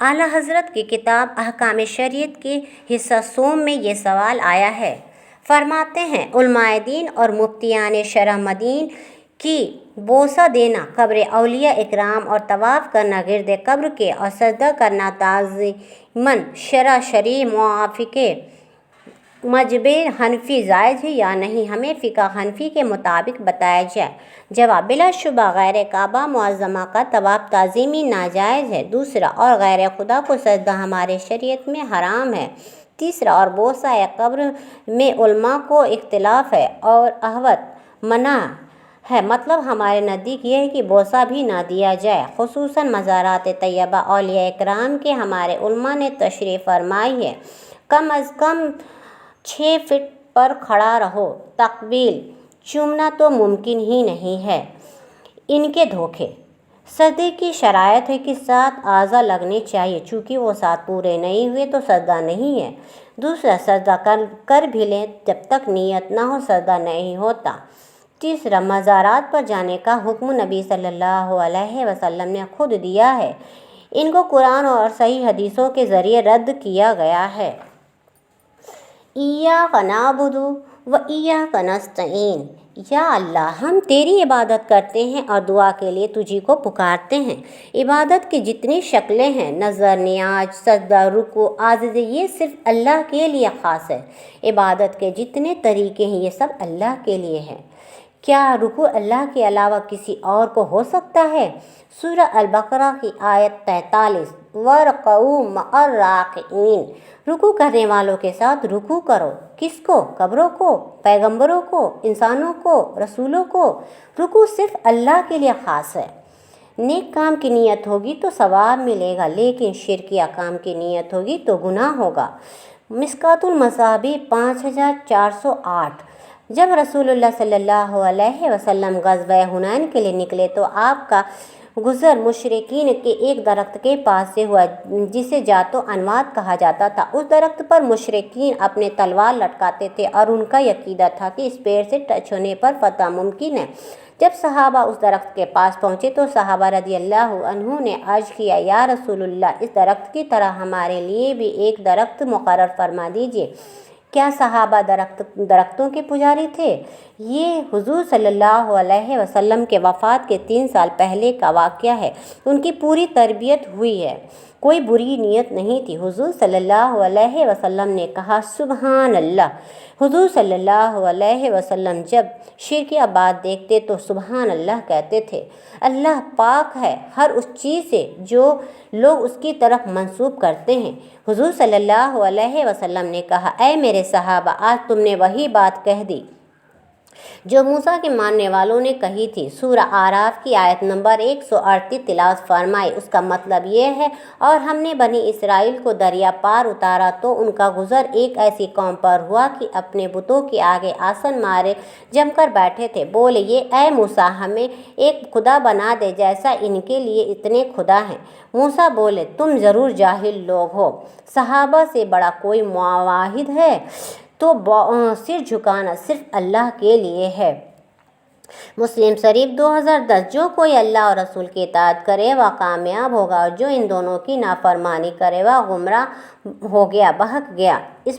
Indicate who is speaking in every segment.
Speaker 1: اعلیٰ حضرت کی کتاب احکام شریعت کے حصہ سوم میں یہ سوال آیا ہے۔ فرماتے ہیں علماء دین اور مفتیان شرع مدین کی بوسہ دینا، قبر اولیاء اکرام اور طواف کرنا گرد قبر کے اور سجدہ کرنا تعظیماً شرع شرعی موافق مذہب حنفی جائز ہے یا نہیں؟ ہمیں فقہ حنفی کے مطابق بتایا جائے۔ جواب: بلا شبہ غیر کعبہ معظمہ کا طواف تعظیمی ناجائز ہے۔ دوسرا، اور غیر خدا کو سجدہ ہمارے شریعت میں حرام ہے۔ تیسرا، اور بوسہ قبر میں علماء کو اختلاف ہے اور احوط منع ہے، مطلب ہمارے نزدیک یہ ہے کہ بوسہ بھی نہ دیا جائے۔ خصوصاً مزارات طیبہ اولیاء اکرام کے ہمارے علماء نے تشریح فرمائی ہے کم از کم 6 فٹ پر کھڑا رہو، تقبیل چومنا تو ممکن ہی نہیں ہے۔ ان کے دھوکے سجدے کی شرائط ہے کہ 7 اعضاء لگنے چاہیے، چونکہ وہ 7 پورے نہیں ہوئے تو سجدہ نہیں ہے۔ دوسرا، سجدہ کر بھی لیں، جب تک نیت نہ ہو سجدہ نہیں ہوتا۔ تیسرا، مزارات پر جانے کا حکم نبی صلی اللہ علیہ وسلم نے خود دیا ہے، ان کو قرآن اور صحیح حدیثوں کے ذریعے رد کیا گیا ہے۔ ایاک نعبد و ایاک نستعین، یا اللہ ہم تیری عبادت کرتے ہیں اور دعا کے لیے تجھی کو پکارتے ہیں۔ عبادت کی جتنی شکلیں ہیں، نظر، نیاز، سجدہ، رکوع، عاجزی، یہ صرف اللہ کے لیے خاص ہے۔ عبادت کے جتنے طریقے ہیں یہ سب اللہ کے لیے ہیں۔ کیا رکوع اللہ کے علاوہ کسی اور کو ہو سکتا ہے؟ سورہ البقرہ کی آیت 43 وَارْكَعُوا مَعَ الرَّاكِعِينَ، رکوع کرنے والوں کے ساتھ رکوع کرو۔ کس کو؟ قبروں کو، پیغمبروں کو، انسانوں کو، رسولوں کو؟ رکوع صرف اللہ کے لیے خاص ہے۔ نیک کام کی نیت ہوگی تو ثواب ملے گا، لیکن شرکیہ کام کی نیت ہوگی تو گناہ ہوگا۔ مشکوٰۃ المصابیح 5408۔ جب رسول اللہ صلی اللہ علیہ وسلم غزوہ حنین کے لیے نکلے تو آپ کا گزر مشرکین کے ایک درخت کے پاس سے ہوا جسے جات و انوات کہا جاتا تھا۔ اس درخت پر مشرکین اپنے تلوار لٹکاتے تھے اور ان کا عقیدہ تھا کہ اس پیڑ سے ٹچ ہونے پر فتح ممکن ہے۔ جب صحابہ اس درخت کے پاس پہنچے تو صحابہ رضی اللہ عنہ نے عرض کیا، یا رسول اللہ، اس درخت کی طرح ہمارے لیے بھی ایک درخت مقرر فرما دیجیے۔ کیا صحابہ درختوں کے پجاری تھے؟ یہ حضور صلی اللہ علیہ وسلم کے وفات کے 3 سال پہلے کا واقعہ ہے۔ ان کی پوری تربیت ہوئی ہے، کوئی بری نیت نہیں تھی۔ حضور صلی اللہ علیہ وسلم نے کہا، سبحان اللہ۔ حضور صلی اللہ علیہ وسلم جب شرکیہ بات دیکھتے تو سبحان اللہ کہتے تھے۔ اللہ پاک ہے ہر اس چیز سے جو لوگ اس کی طرف منسوب کرتے ہیں۔ حضور صلی اللہ علیہ وسلم نے کہا، اے میرے صحابہ، آج تم نے وہی بات کہہ دی جو موسیٰ کے ماننے والوں نے کہی تھی۔ سورہ اعراف کی آیت نمبر 138 تلاوت فرمائی۔ اس کا مطلب یہ ہے، اور ہم نے بنی اسرائیل کو دریا پار اتارا تو ان کا گزر ایک ایسی قوم پر ہوا کہ اپنے بتوں کے آگے آسن مارے جم کر بیٹھے تھے۔ بولے، یہ اے موسیٰ، ہمیں ایک خدا بنا دے جیسا ان کے لیے اتنے خدا ہیں۔ موسیٰ بولے، تم ضرور جاہل لوگ ہو، صحابہ سے بڑا کوئی واحد ہے تو سر جھکانا صرف اللہ کے لیے ہے۔ مسلم شریف 2010۔ جو کوئی اللہ اور رسول کی اطاعت کرے وہ کامیاب ہوگا، اور جو ان دونوں کی نافرمانی کرے وہ گمراہ ہو گیا، بہک گیا۔ اس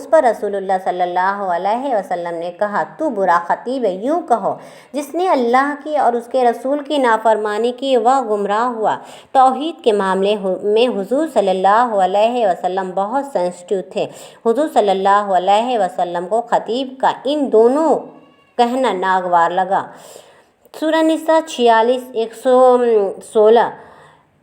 Speaker 1: پر رسول اللہ صلی اللہ علیہ وسلم نے کہا، تو برا خطیب ہے، یوں کہو، جس نے اللہ کی اور اس کے رسول کی نافرمانی کی وہ گمراہ ہوا۔ توحید کے معاملے میں حضور صلی اللہ علیہ وسلم بہت سینسٹیو تھے۔ حضور صلی اللہ علیہ وسلم کو خطیب کا ان دونوں کہنا ناگوار لگا۔ سورہ نساء 46:116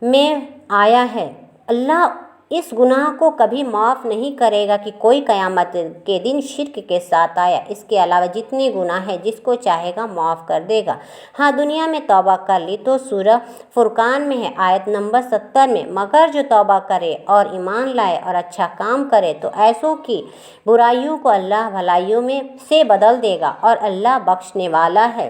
Speaker 1: میں آیا ہے، اللہ اس گناہ کو کبھی معاف نہیں کرے گا کہ کوئی قیامت کے دن شرک کے ساتھ آیا۔ اس کے علاوہ جتنے گناہ ہیں جس کو چاہے گا معاف کر دے گا۔ ہاں، دنیا میں توبہ کر لی تو سورہ فرقان میں ہے، آیت نمبر 70 میں، مگر جو توبہ کرے اور ایمان لائے اور اچھا کام کرے تو ایسوں کی برائیوں کو اللہ بھلائیوں میں سے بدل دے گا، اور اللہ بخشنے والا ہے۔